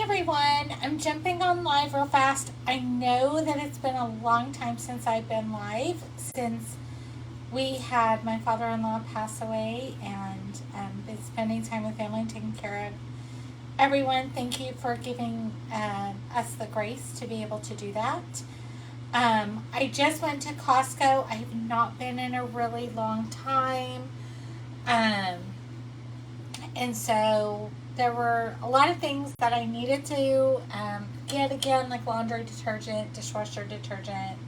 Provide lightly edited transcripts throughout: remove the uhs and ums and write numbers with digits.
everyone, I'm jumping on live real fast. I know that it's been a long time since I've been live, since we had my father-in-law pass away and been spending time with family and taking care of everyone. Thank you for giving us the grace to be able to do that. I just went to Costco. I have not been in a really long time. And so there were a lot of things that I needed to get again, like laundry detergent, dishwasher detergent,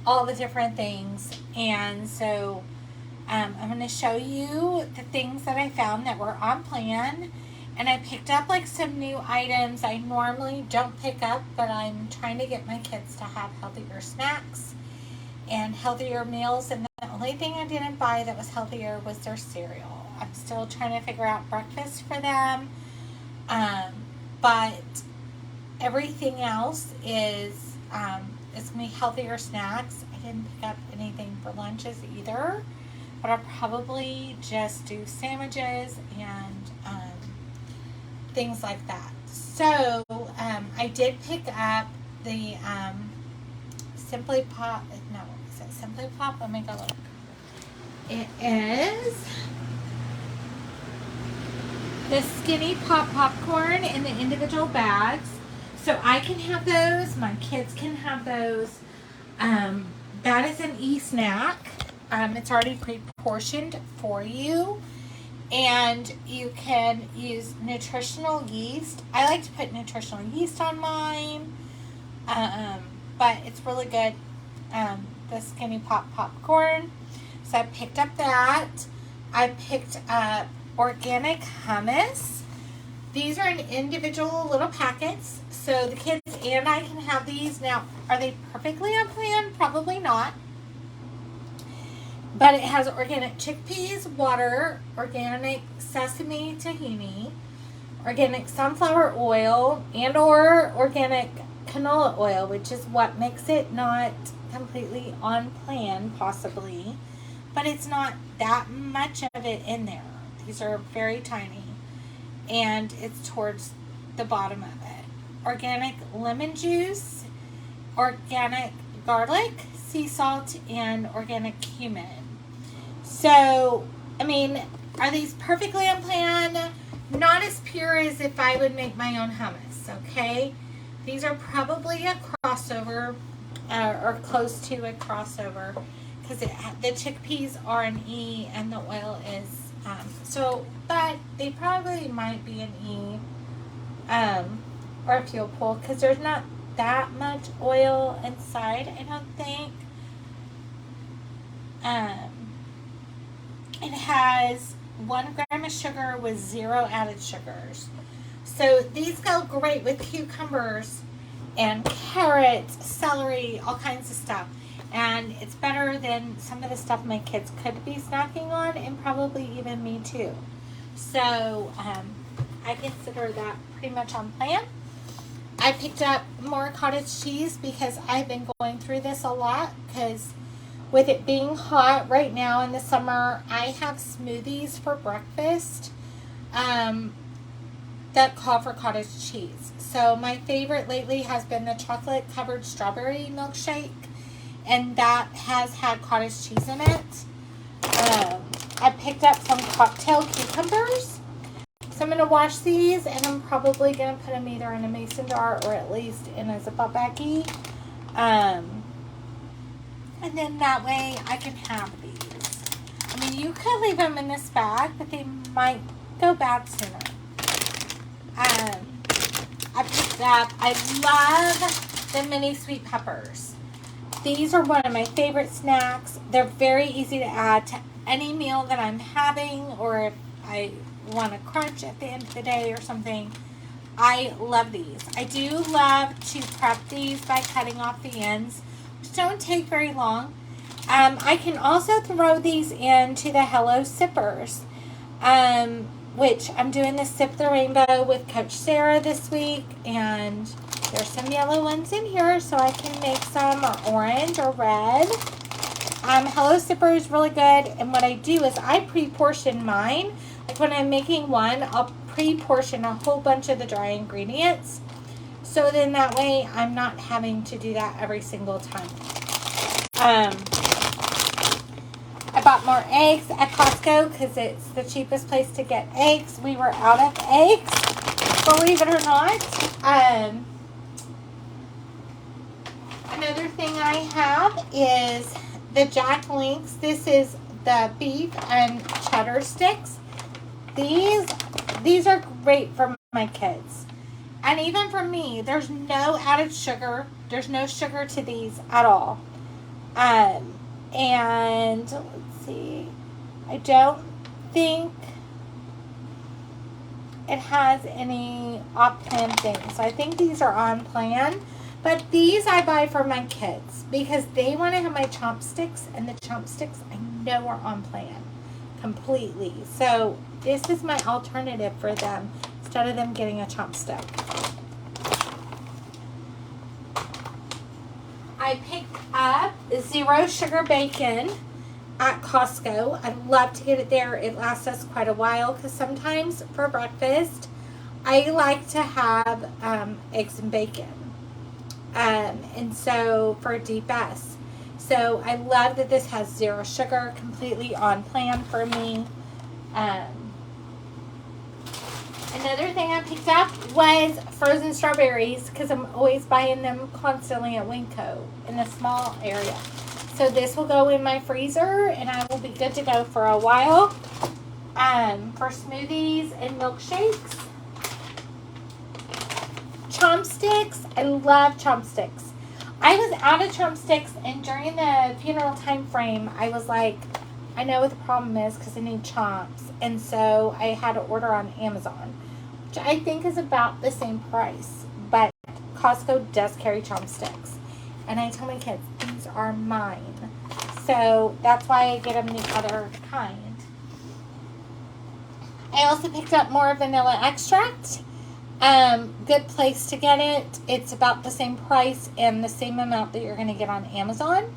all the different things. And so I'm going to show you the things that I found that were on plan. And I picked up like some new items I normally don't pick up, but I'm trying to get my kids to have healthier snacks and healthier meals. And the only thing I didn't buy that was healthier was their cereal. I'm still trying to figure out breakfast for them. But everything else is going to be healthier snacks. I didn't pick up anything for lunches either, but I'll probably just do sandwiches and things like that. So I did pick up the Simply Pop. No, is it Simply Pop? Let me go look. It is the Skinny Pop popcorn in the individual bags. So I can have those. My kids can have those. That is an e-snack. It's already pre-portioned for you. And you can use nutritional yeast. I like to put nutritional yeast on mine. But it's really good. The Skinny Pop popcorn. So I picked up that. I picked up organic hummus. These are in individual little packets. So the kids and I can have these. Now, are they perfectly on plan? Probably not. But it has organic chickpeas, water, organic sesame tahini, organic sunflower oil, and or organic canola oil, which is what makes it not completely on plan, possibly. But it's not that much of it in there. These are very tiny. And it's towards the bottom of it. Organic lemon juice, organic garlic, sea salt, and organic cumin. So, I mean, are these perfectly on plan? Not as pure as if I would make my own hummus, okay? These are probably a crossover, or close to a crossover, because the chickpeas are an E and the oil is, but they probably might be an E, or a fuel pool, because there's not that much oil inside, I don't think. It has 1 gram of sugar with 0 added sugars. So these go great with cucumbers and carrots, celery, all kinds of stuff. And it's better than some of the stuff my kids could be snacking on, and probably even me too. So I consider that pretty much on plan. I picked up more cottage cheese because I've been going through this a lot, because with it being hot right now in the summer, I have smoothies for breakfast that call for cottage cheese. So my favorite lately has been the chocolate covered strawberry milkshake, and that has had cottage cheese in it. I picked up some cocktail cucumbers. So I'm going to wash these, and I'm probably going to put them either in a mason jar or at least in a zip-up baggie. And then that way I can have these. I mean, you could leave them in this bag, but they might go bad sooner. I picked up, I love the mini sweet peppers. These are one of my favorite snacks. They're very easy to add to any meal that I'm having, or if I want to crunch at the end of the day or something. I love these. I do love to prep these by cutting off the ends, which don't take very long. I can also throw these into the Hello Sippers, which I'm doing the Sip the Rainbow with Coach Sarah this week, and there's some yellow ones in here, so I can make some orange or red. Hello Sipper is really good, and what I do is I pre-portion mine. Like when I'm making one, I'll pre-portion a whole bunch of the dry ingredients. So then that way I'm not having to do that every single time. I bought more eggs at Costco because it's the cheapest place to get eggs. We were out of eggs, believe it or not. Another thing I have is the Jack Links. This is the beef and cheddar sticks. These are great for my kids. And even for me, there's no added sugar. There's no sugar to these at all. And let's see, I don't think it has any off-plan things. So I think these are on plan. But these I buy for my kids because they want to have my chopsticks, and the chopsticks I know are on plan completely. So this is my alternative for them instead of them getting a chopstick. I picked up zero sugar bacon at Costco. I love to get it there. It lasts us quite a while because sometimes for breakfast I like to have eggs and bacon. And so for DFS. So I love that this has zero sugar, completely on plan for me. Another thing I picked up was frozen strawberries because I'm always buying them constantly at Winco in a small area. So this will go in my freezer and I will be good to go for a while. For smoothies and milkshakes. Chopsticks. I love chopsticks. I was out of chopsticks, and during the funeral time frame, I was like, I know what the problem is because I need chops. And so I had to order on Amazon, which I think is about the same price. But Costco does carry chopsticks. And I told my kids, these are mine. So that's why I get them the other kind. I also picked up more vanilla extract. Good place to get it. It's about the same price and the same amount that you're going to get on Amazon.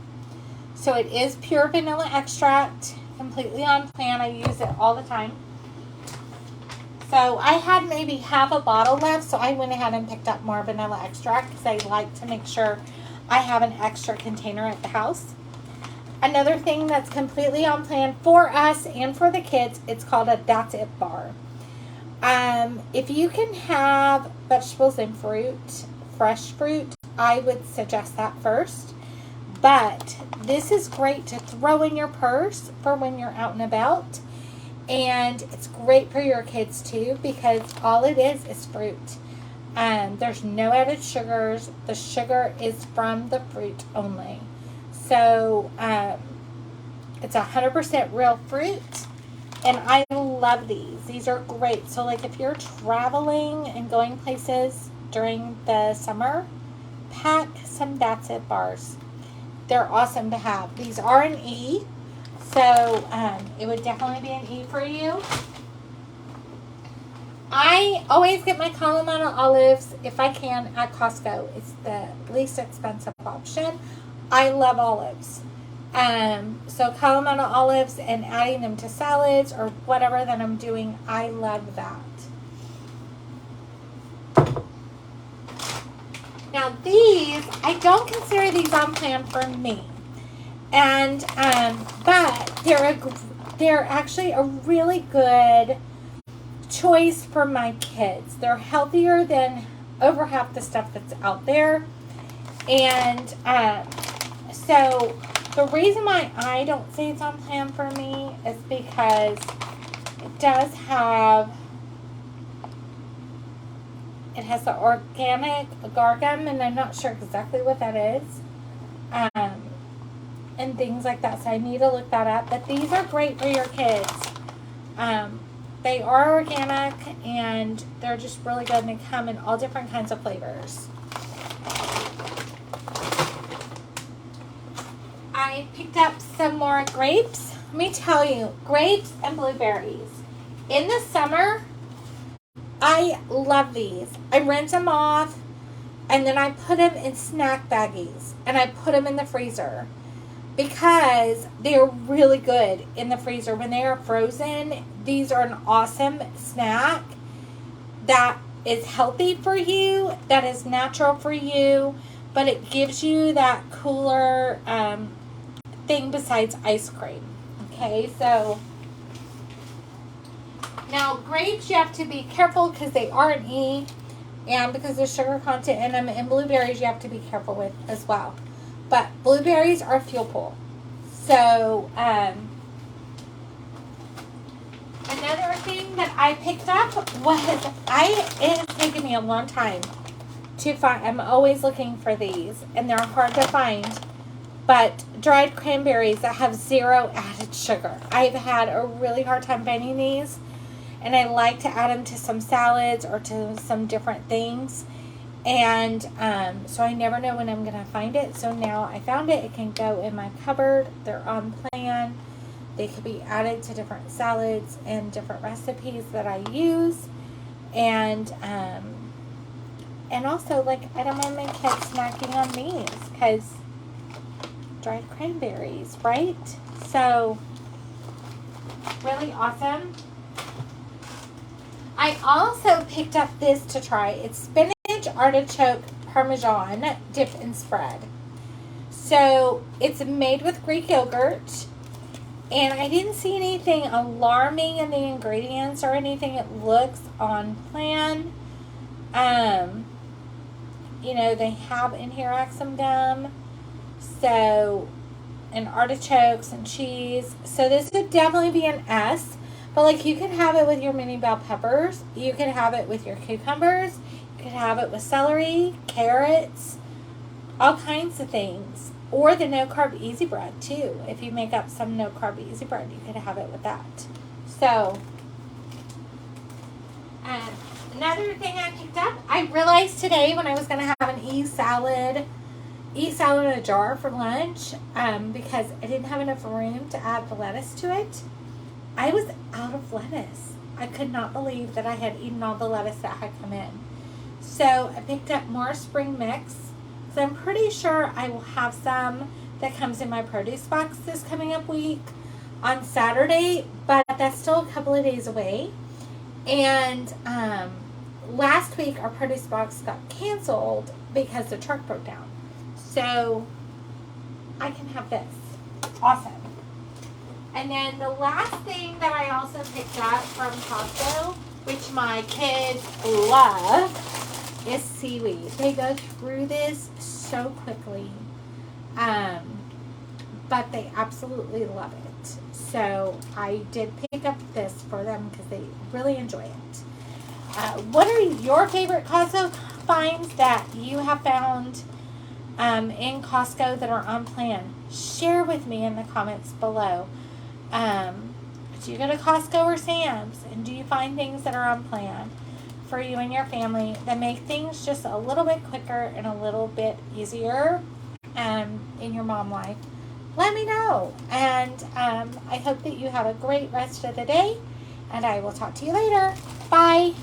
So it is pure vanilla extract, completely on plan. I use it all the time. So I had maybe half a bottle left, so I went ahead and picked up more vanilla extract because I like to make sure I have an extra container at the house. Another thing that's completely on plan for us and for the kids, it's called a That's It bar. If you can have vegetables and fruit, fresh fruit, I would suggest that first. But this is great to throw in your purse for when you're out and about. And it's great for your kids too because all it is fruit. There's no added sugars. The sugar is from the fruit only. So it's 100% real fruit. And I love these. These are great. So like if you're traveling and going places during the summer, pack some That's It bars. They're awesome to have. These are an E. So it would definitely be an E for you. I always get my Kalamata olives, if I can, at Costco. It's the least expensive option. I love olives. So Kalamata olives and adding them to salads or whatever that I'm doing, I love that. Now these, I don't consider these on plan for me. And, but they're actually a really good choice for my kids. They're healthier than over half the stuff that's out there. And, so the reason why I don't say it's on plan for me is because it does have, it has the organic gargum, and I'm not sure exactly what that is. And things like that, so I need to look that up. But these are great for your kids. They are organic, and they're just really good, and they come in all different kinds of flavors. I picked up some more grapes. Let me tell you, grapes and blueberries. In the summer, I love these. I rinse them off, and then I put them in snack baggies, and I put them in the freezer because they're really good in the freezer. When they are frozen, these are an awesome snack, that is healthy for you, that is natural for you, but it gives you that cooler thing besides ice cream. Okay, so now grapes, you have to be careful because they are an E, and because there's sugar content in them, and blueberries you have to be careful with as well. But blueberries are fuel pool. So another thing that I picked up was, it has taken me a long time to find. I'm always looking for these, and they're hard to find. But dried cranberries that have 0 added sugar. I've had a really hard time finding these, and I like to add them to some salads or to some different things. And so I never know when I'm going to find it. So now I found it. It can go in my cupboard. They're on plan. They could be added to different salads and different recipes that I use. And also, like, I don't want my kids snacking on these because dried cranberries, right? So, really awesome. I also picked up this to try. It's spinach artichoke parmesan dip and spread. So, it's made with Greek yogurt. And I didn't see anything alarming in the ingredients or anything. It looks on plan. You know, they have in here Axum gum. So, and artichokes and cheese. So this would definitely be an S. But like, you could have it with your mini bell peppers. You could have it with your cucumbers. You could have it with celery, carrots, all kinds of things. Or the no carb easy bread too. If you make up some no carb easy bread, you could have it with that. So, another thing I picked up, I realized today when I was going to have an salad in a jar for lunch, because I didn't have enough room to add the lettuce to it. I was out of lettuce. I could not believe that I had eaten all the lettuce that had come in. So I picked up more spring mix. So I'm pretty sure I will have some that comes in my produce box this coming up week on Saturday, but that's still a couple of days away. And last week our produce box got canceled because the truck broke down. So I can have this. Awesome. And then the last thing that I also picked up from Costco, which my kids love, is seaweed. They go through this so quickly. But they absolutely love it. So I did pick up this for them because they really enjoy it. What are your favorite Costco finds that you have found in Costco that are on plan? Share with me in the comments below. Do you go to Costco or Sam's, and do you find things that are on plan for you and your family that make things just a little bit quicker and a little bit easier in your mom life? Let me know. And I hope that you have a great rest of the day, and I will talk to you later. Bye.